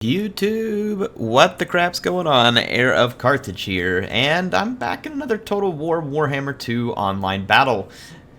YouTube, what the crap's going on? HeirofCarthage here, and I'm back in another Total War Warhammer 2 online battle.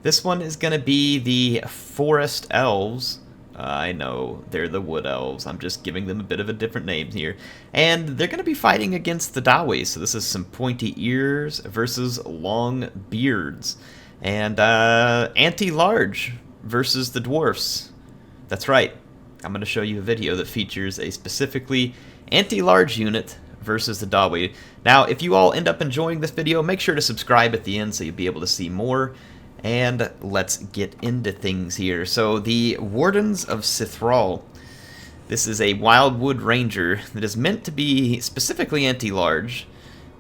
This one is going to be the Forest Elves. I know, they're the Wood Elves. I'm just giving them a bit of a different name here. And they're going to be fighting against the Dwarfs, so this is some pointy ears versus long beards. And anti-large versus the Dwarfs. That's right. I'm going to show you a video that features a specifically anti-large unit versus the Dwarfs. Now, if you all end up enjoying this video, make sure to subscribe at the end so you'll be able to see more. And let's get into things here. So, the Wardens of Cithral. This is a Wildwood Ranger that is meant to be specifically anti-large.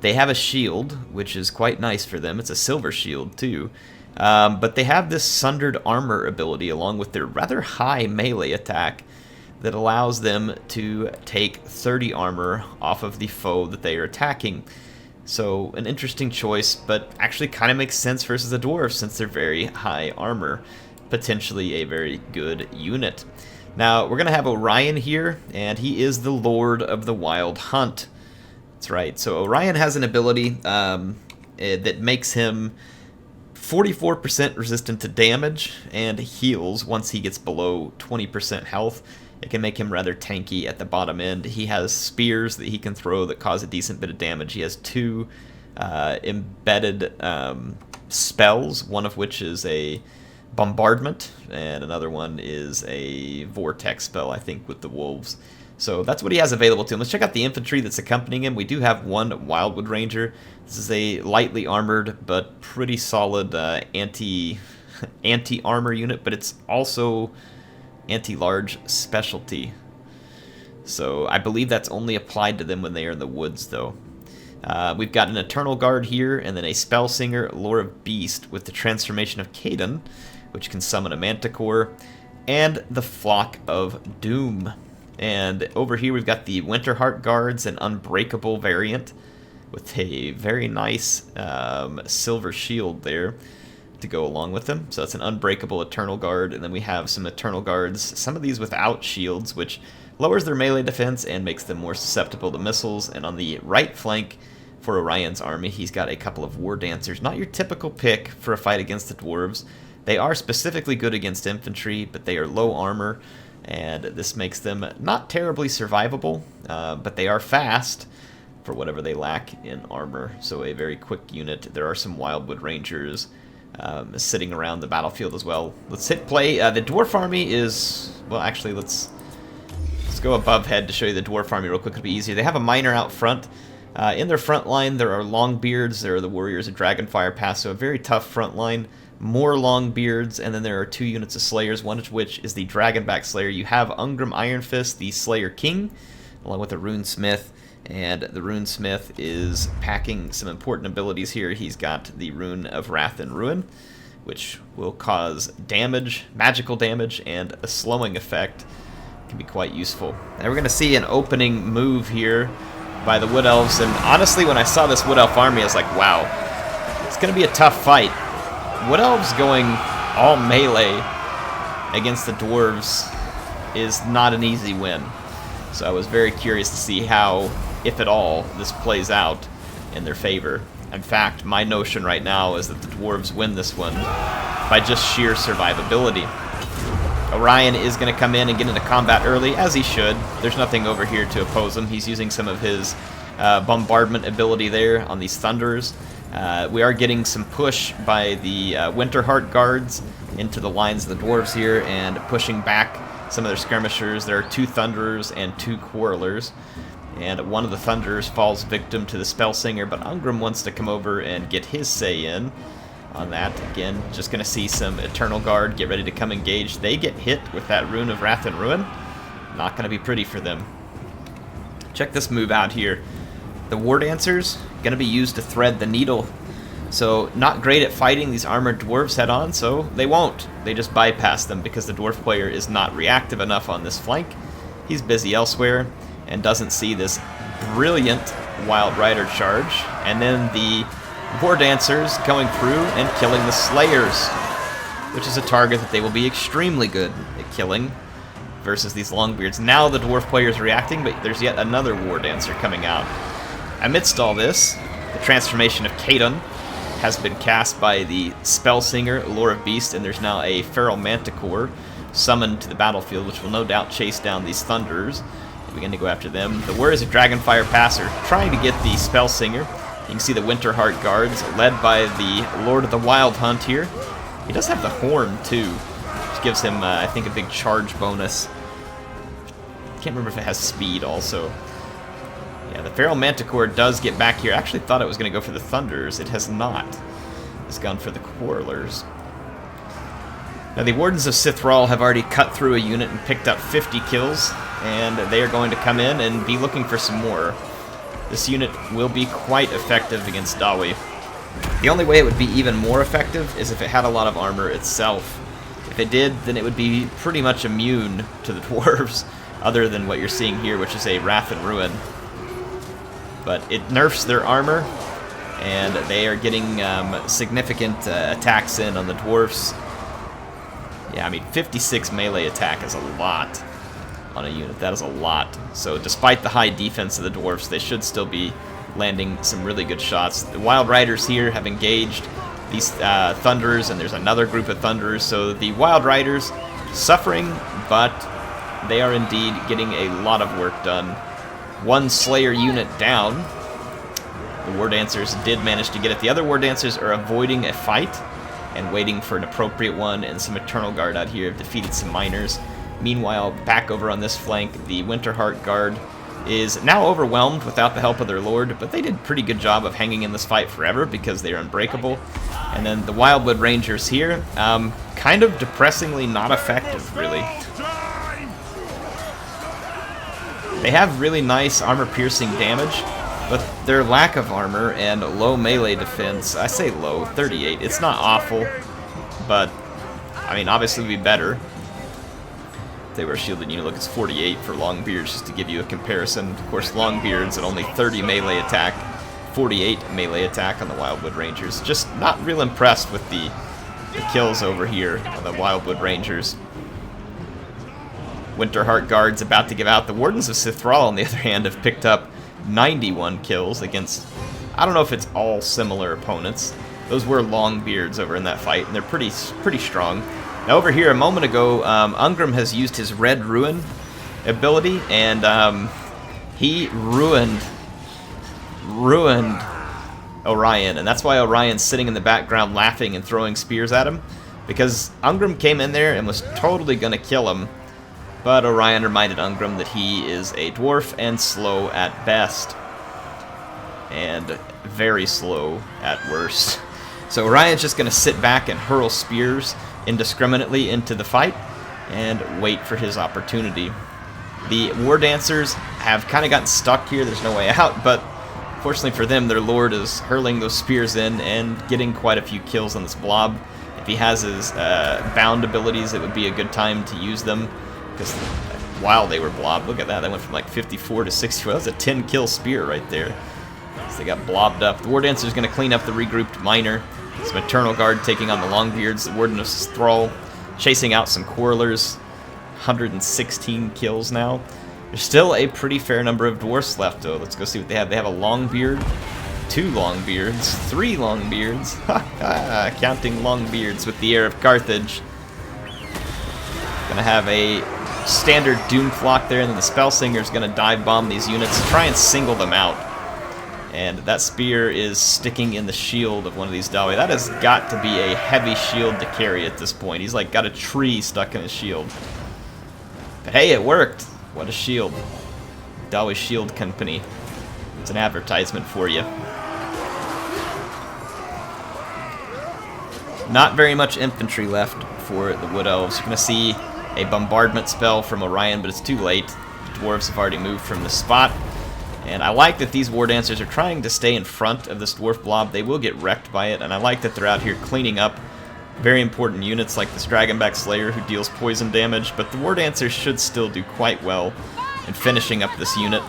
They have a shield, which is quite nice for them. It's a silver shield, too. But they have this sundered armor ability along with their rather high melee attack that allows them to take 30 armor off of the foe that they are attacking. So an interesting choice, but actually kind of makes sense versus the Dwarfs since they're very high armor. Potentially a very good unit. Now we're going to have Orion here, and he is the Lord of the Wild Hunt. That's right, so Orion has an ability that makes him 44% resistant to damage and heals once he gets below 20% health. It can make him rather tanky at the bottom end. He has spears that he can throw that cause a decent bit of damage. He has two embedded spells, one of which is a bombardment, and another one is a vortex spell, I think, with the wolves. So that's what he has available to him. Let's check out the infantry that's accompanying him. We do have one Wildwood Ranger. This is a lightly armored but pretty solid anti-armor unit, but it's also anti-large specialty. So I believe that's only applied to them when they are in the woods, though. We've got an Eternal Guard here, and then a Spellsinger, Lore of Beast, with the transformation of Caden, which can summon a Manticore, and the Flock of Doom. And over here we've got the Winterheart Guards, an Unbreakable variant, with a very nice silver shield there to go along with them. So that's an Unbreakable Eternal Guard, and then we have some Eternal Guards, some of these without shields, which lowers their melee defense and makes them more susceptible to missiles. And on the right flank for Orion's army, he's got a couple of War Dancers. Not your typical pick for a fight against the Dwarves. They are specifically good against infantry, but they are low armor, and this makes them not terribly survivable, but they are fast for whatever they lack in armor. So a very quick unit. There are some Wildwood Rangers sitting around the battlefield as well. Let's hit play. The Dwarf army is, well, actually, let's go above head to show you the Dwarf army real quick. It'll be easier. They have a miner out front. In their front line, there are Longbeards. There are the Warriors of Dragonfire Pass, so a very tough front line. More Longbeards, and then there are two units of Slayers, one of which is the Dragonback Slayer. You have Ungrim Ironfist, the Slayer King, along with the Runesmith. And the Runesmith is packing some important abilities here. He's got the Rune of Wrath and Ruin, which will cause damage, magical damage, and a slowing effect. It can be quite useful. Now we're going to see an opening move here by the Wood Elves, and honestly, when I saw this Wood Elf army, I was like, wow, it's going to be a tough fight. Wood Elves going all melee against the Dwarves is not an easy win. So I was very curious to see how, if at all, this plays out in their favor. In fact, my notion right now is that the Dwarves win this one by just sheer survivability. Orion is going to come in and get into combat early, as he should. There's nothing over here to oppose him. He's using some of his bombardment ability there on these Thunderers. We are getting some push by the Winterheart Guards into the lines of the Dwarves here and pushing back some of their skirmishers. There are two Thunderers and two Quarrelers, and one of the Thunderers falls victim to the Spellsinger, but Ungrim wants to come over and get his say in on that. Again, just going to see some Eternal Guard get ready to come engage. They get hit with that Rune of Wrath and Ruin. Not going to be pretty for them. Check this move out here. The War Dancers going to be used to thread the needle. So not great at fighting these armored dwarves head on, so they won't. They just bypass them because the dwarf player is not reactive enough on this flank. He's busy elsewhere and doesn't see this brilliant Wild Rider charge. And then the War Dancers going through and killing the Slayers, which is a target that they will be extremely good at killing versus these Longbeards. Now the Dwarf player is reacting, but there's yet another War Dancer coming out. Amidst all this, the transformation of Kadon has been cast by the Spell Singer, Lore of Beast, and there's now a Feral Manticore summoned to the battlefield, which will no doubt chase down these Thunderers. We begin to go after them. The Warriors of Dragonfire Pass are trying to get the Spell Singer. You can see the Winterheart Guards, led by the Lord of the Wild Hunt here. He does have the Horn, too, which gives him, I think, a big charge bonus. Can't remember if it has speed, also. Yeah, the Feral Manticore does get back here. I actually thought it was going to go for the Thunderers. It has not. It's gone for the Quarrelers. Now, the Wardens of Sithral have already cut through a unit and picked up 50 kills, and they are going to come in and be looking for some more. This unit will be quite effective against Dawi. The only way it would be even more effective is if it had a lot of armor itself. If it did, then it would be pretty much immune to the Dwarves, other than what you're seeing here, which is a Wrath and Ruin. But it nerfs their armor, and they are getting significant attacks in on the Dwarfs. Yeah, I mean, 56 melee attack is a lot on a unit. That is a lot. So despite the high defense of the Dwarfs, they should still be landing some really good shots. The Wild Riders here have engaged these Thunderers, and there's another group of Thunderers. So the Wild Riders suffering, but they are indeed getting a lot of work done. One Slayer unit down. The War Dancers did manage to get it. The other War Dancers are avoiding a fight and waiting for an appropriate one, and some Eternal Guard out here have defeated some miners. Meanwhile, back over on this flank, the Winterheart Guard is now overwhelmed without the help of their lord, but they did a pretty good job of hanging in this fight forever because they are unbreakable. And then the Wildwood Rangers here, kind of depressingly not effective, really. They have really nice armor-piercing damage, but their lack of armor and low melee defense, I say low, 38, it's not awful, but, I mean, obviously it would be better if they were a shielded unit. Look, it's 48 for Longbeards, just to give you a comparison. Of course, Longbeards at only 30 melee attack, 48 melee attack on the Wildwood Rangers. Just not real impressed with the kills over here on the Wildwood Rangers. Winterheart Guard's about to give out. The Wardens of Sithral, on the other hand, have picked up 91 kills against, I don't know if it's all similar opponents. Those were Longbeards over in that fight, and they're pretty strong. Now over here, a moment ago, Ungram has used his Red Ruin ability, and he ruined Orion, and that's why Orion's sitting in the background laughing and throwing spears at him, because Ungram came in there and was totally going to kill him. But Orion reminded Ungram that he is a dwarf and slow at best. And very slow at worst. So Orion's just going to sit back and hurl spears indiscriminately into the fight and wait for his opportunity. The War Dancers have kind of gotten stuck here. There's no way out, but fortunately for them, their lord is hurling those spears in and getting quite a few kills on this blob. If he has his bound abilities, it would be a good time to use them. Because while they were blobbed, look at that, they went from like 54 to 64. That was a 10-kill spear right there. So they got blobbed up. The War Dancer is going to clean up the regrouped miner. Some Eternal Guard taking on the Longbeards. The Warden of Thrall chasing out some Quarrelers. 116 kills now. There's still a pretty fair number of Dwarfs left, though. Let's go see what they have. They have a Longbeard, 2 Longbeards, 3 Longbeards. Counting Longbeards with the Heir of Carthage. Gonna have a standard Doom Flock there, and then the Spell Singer is going to dive bomb these units to try and single them out. And that spear is sticking in the shield of one of these Dawi. That has got to be a heavy shield to carry at this point. He's like got a tree stuck in his shield. But hey, it worked. What a shield. Dawi Shield Company. It's an advertisement for you. Not very much infantry left for the Wood Elves. You're going to see a bombardment spell from Orion, but it's too late. The Dwarves have already moved from the spot. And I like that these War Dancers are trying to stay in front of this Dwarf blob. They will get wrecked by it, and I like that they're out here cleaning up very important units like this Dragonback Slayer who deals poison damage, but the War Dancers should still do quite well in finishing up this unit.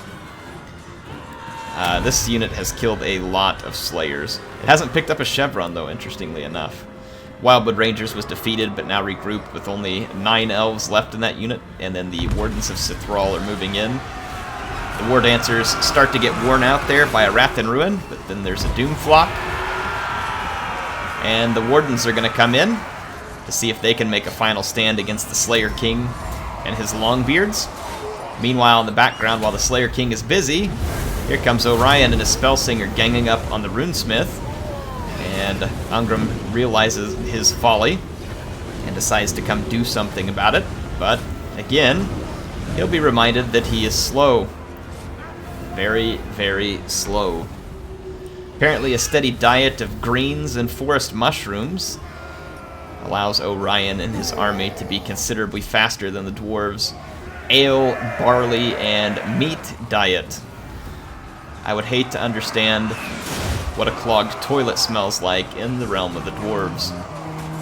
This unit has killed a lot of Slayers. It hasn't picked up a Chevron, though, interestingly enough. Wildwood Rangers was defeated, but now regrouped with only 9 elves left in that unit, and then the Wardens of Cithrall are moving in. The War Dancers start to get worn out there by a Wrath in Ruin, but then there's a Doom Flock. And the Wardens are going to come in to see if they can make a final stand against the Slayer King and his Longbeards. Meanwhile, in the background, while the Slayer King is busy, here comes Orion and his Spellsinger ganging up on the Runesmith. And Ungram realizes his folly and decides to come do something about it. But, again, he'll be reminded that he is slow. Very, very slow. Apparently a steady diet of greens and forest mushrooms allows Orion and his army to be considerably faster than the dwarves. Ale, barley, and meat diet. I would hate to understand what a clogged toilet smells like in the realm of the dwarves.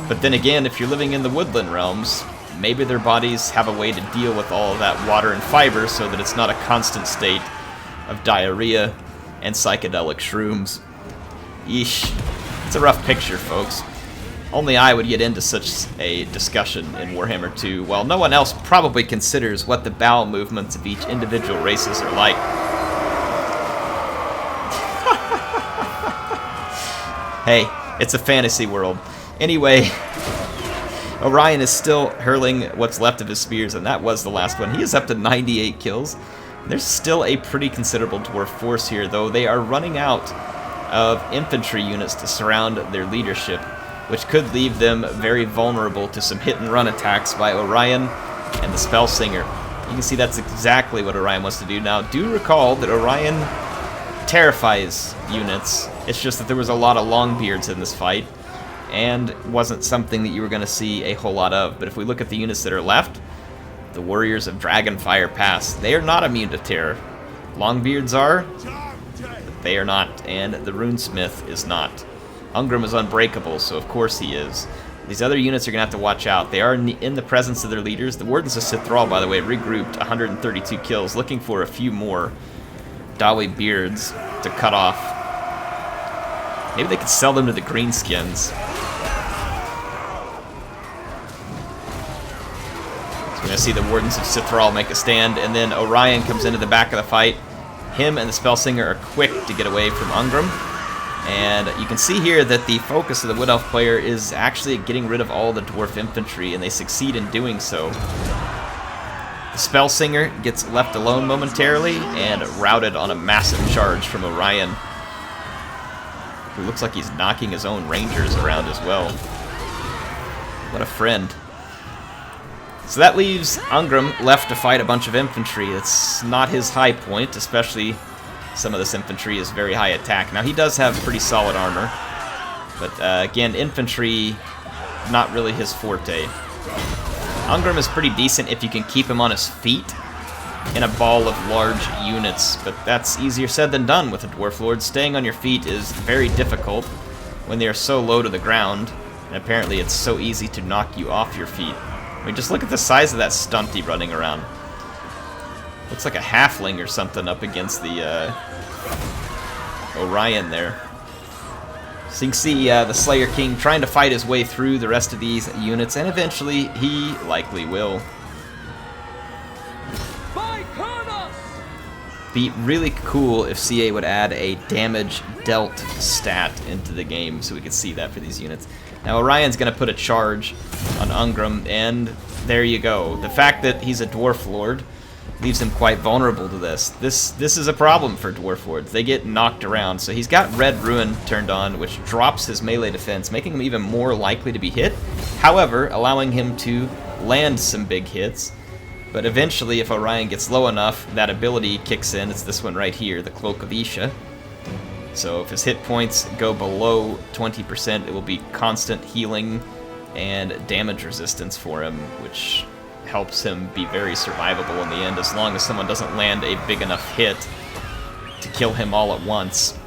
But then again, if you're living in the woodland realms, maybe their bodies have a way to deal with all of that water and fiber so that it's not a constant state of diarrhea and psychedelic shrooms. Yeesh. It's a rough picture, folks. Only I would get into such a discussion in Warhammer 2, while no one else probably considers what the bowel movements of each individual races are like. Hey, it's a fantasy world. Anyway, Orion is still hurling what's left of his spears, and that was the last one. He is up to 98 kills. There's still a pretty considerable dwarf force here, though they are running out of infantry units to surround their leadership, which could leave them very vulnerable to some hit-and-run attacks by Orion and the Spellsinger. You can see that's exactly what Orion wants to do. Now, do recall that Orion terrifies units. It's just that there was a lot of Longbeards in this fight, and wasn't something that you were going to see a whole lot of. But if we look at the units that are left, the Warriors of Dragonfire Pass, they are not immune to terror. Longbeards are, but they are not, and the Runesmith is not. Ungram is unbreakable, so of course he is. These other units are going to have to watch out. They are in the presence of their leaders. The Wardens of Cithrall, by the way, regrouped 132 kills, looking for a few more Dawi beards to cut off. Maybe they could sell them to the Greenskins. So we're going to see the Wardens of Cithrall make a stand, and then Orion comes into the back of the fight. Him and the Spellsinger are quick to get away from Ungram. And you can see here that the focus of the Wood Elf player is actually getting rid of all the Dwarf infantry, and they succeed in doing so. The Spellsinger gets left alone momentarily and routed on a massive charge from Orion, who looks like he's knocking his own Rangers around as well. What a friend. So that leaves Ungram left to fight a bunch of infantry. It's not his high point, especially some of this infantry is very high attack. Now, he does have pretty solid armor, but again, infantry, not really his forte. Ungram is pretty decent if you can keep him on his feet in a ball of large units, but that's easier said than done with a Dwarf Lord. Staying on your feet is very difficult when they are so low to the ground, and apparently it's so easy to knock you off your feet. I mean, just look at the size of that stunty running around. Looks like a halfling or something up against the Orion there. So you can see the Slayer King trying to fight his way through the rest of these units, and eventually he likely will. Be really cool if CA would add a damage dealt stat into the game so we could see that for these units. Now Orion's going to put a charge on Ungram, and there you go. The fact that he's a Dwarf Lord leaves him quite vulnerable to this. This is a problem for Dwarf Lords. They get knocked around. So he's got Red Ruin turned on, which drops his melee defense, making him even more likely to be hit. However, allowing him to land some big hits. But eventually, if Orion gets low enough, that ability kicks in. It's this one right here, the Cloak of Isha. So if his hit points go below 20%, it will be constant healing and damage resistance for him, which helps him be very survivable in the end, as long as someone doesn't land a big enough hit to kill him all at once.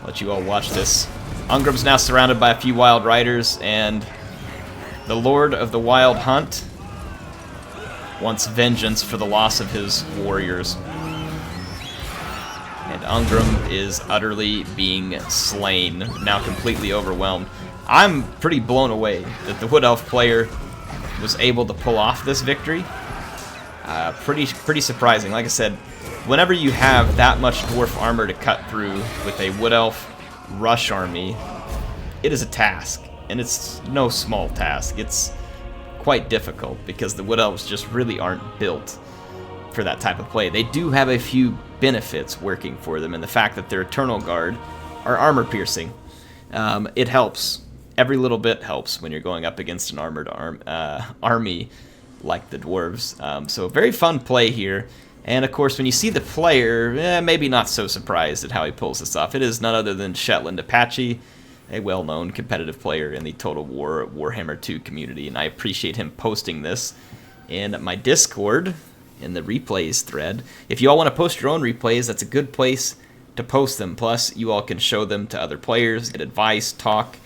Let you all watch this. Ungram's now surrounded by a few wild riders, and the Lord of the Wild Hunt wants vengeance for the loss of his warriors. And Ungram is utterly being slain, now completely overwhelmed. I'm pretty blown away that the Wood Elf player was able to pull off this victory. Pretty surprising. Like I said, whenever you have that much dwarf armor to cut through with a Wood Elf rush army, it is a task, and it's no small task. It's quite difficult because the Wood Elves just really aren't built for that type of play. They do have a few benefits working for them, and the fact that their Eternal Guard are armor piercing. It helps. Every little bit helps when you're going up against an armored army like the Dwarves. So very fun play here. And of course, when you see the player, maybe not so surprised at how he pulls this off. It is none other than Shetland Apache, a well-known competitive player in the Total War Warhammer 2 community. And I appreciate him posting this in my Discord, in the replays thread. If you all want to post your own replays, that's a good place to post them. Plus, you all can show them to other players, get advice, talk,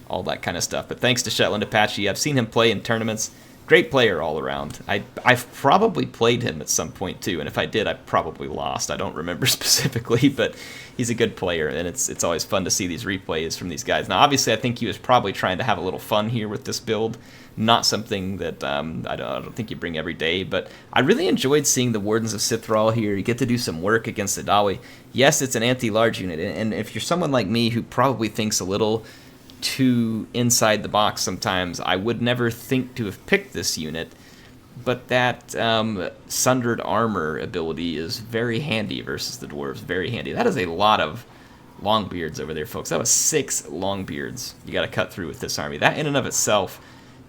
all that kind of stuff. But thanks to Shetland Apache, I've seen him play in tournaments. Great player all around. I've probably played him at some point too, and if I did, I probably lost. I don't remember specifically, but he's a good player, and it's always fun to see these replays from these guys. Now, obviously, I think he was probably trying to have a little fun here with this build. Not something that I don't think you bring every day, but I really enjoyed seeing the Wardens of Sithral here. You get to do some work against the Dawi. Yes, it's an anti-large unit, and if you're someone like me who probably thinks a little too inside the box sometimes, I would never think to have picked this unit, but that sundered armor ability is very handy versus the Dwarves. Very handy. That is a lot of Longbeards over there, folks. That was 6 Longbeards you got to cut through with this army. That in and of itself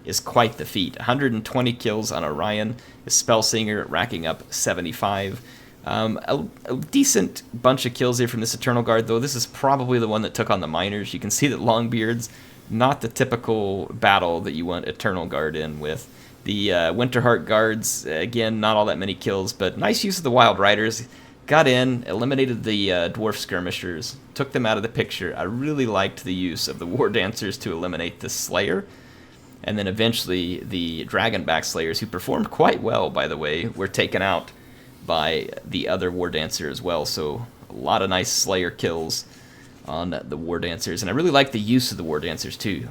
is quite the feat. 120 kills on Orion, his Spellsinger racking up 75. A decent bunch of kills here from this Eternal Guard, though this is probably the one that took on the Miners. You can see that Longbeard's not the typical battle that you want Eternal Guard in with. The Winterheart Guards, again, not all that many kills, but nice use of the Wild Riders. Got in, eliminated the Dwarf Skirmishers, took them out of the picture. I really liked the use of the War Dancers to eliminate the Slayer. And then eventually the Dragonback Slayers, who performed quite well, by the way, were taken out by the other War Dancer as well. So a lot of nice Slayer kills on the War Dancers. And I really like the use of the War Dancers too.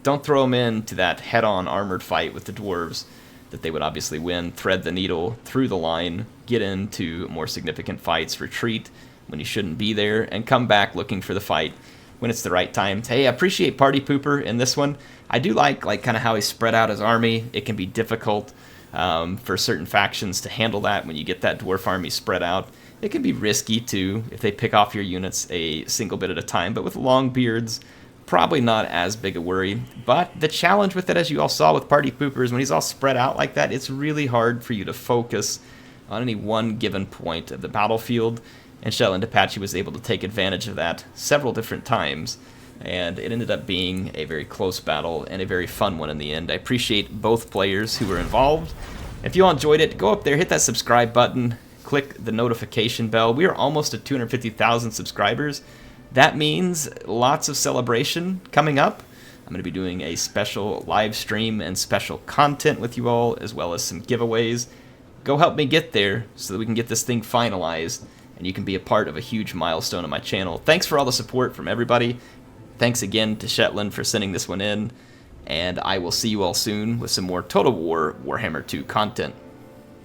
Don't throw them into that head-on armored fight with the Dwarves that they would obviously win. Thread the needle through the line, get into more significant fights, retreat when you shouldn't be there, and come back looking for the fight when it's the right time. Hey, I appreciate Party Pooper in this one. I do like kind of how he spread out his army. It can be difficult for certain factions to handle that when you get that dwarf army spread out. It can be risky too if they pick off your units a single bit at a time, but with long beards, probably not as big a worry. But the challenge with it, as you all saw with Party Pooper, is when he's all spread out like that, it's really hard for you to focus on any one given point of the battlefield. And Shetland Apache was able to take advantage of that several different times, and it ended up being a very close battle and a very fun one in the end. I appreciate both players who were involved. If you all enjoyed it, go up there, hit that subscribe button, click the notification bell. We are almost at 250,000 subscribers. That means lots of celebration coming up. I'm going to be doing a special live stream and special content with you all, as well as some giveaways. Go help me get there so that we can get this thing finalized, and you can be a part of a huge milestone on my channel. Thanks for all the support from everybody. Thanks again to Shetland for sending this one in, and I will see you all soon with some more Total War Warhammer 2 content.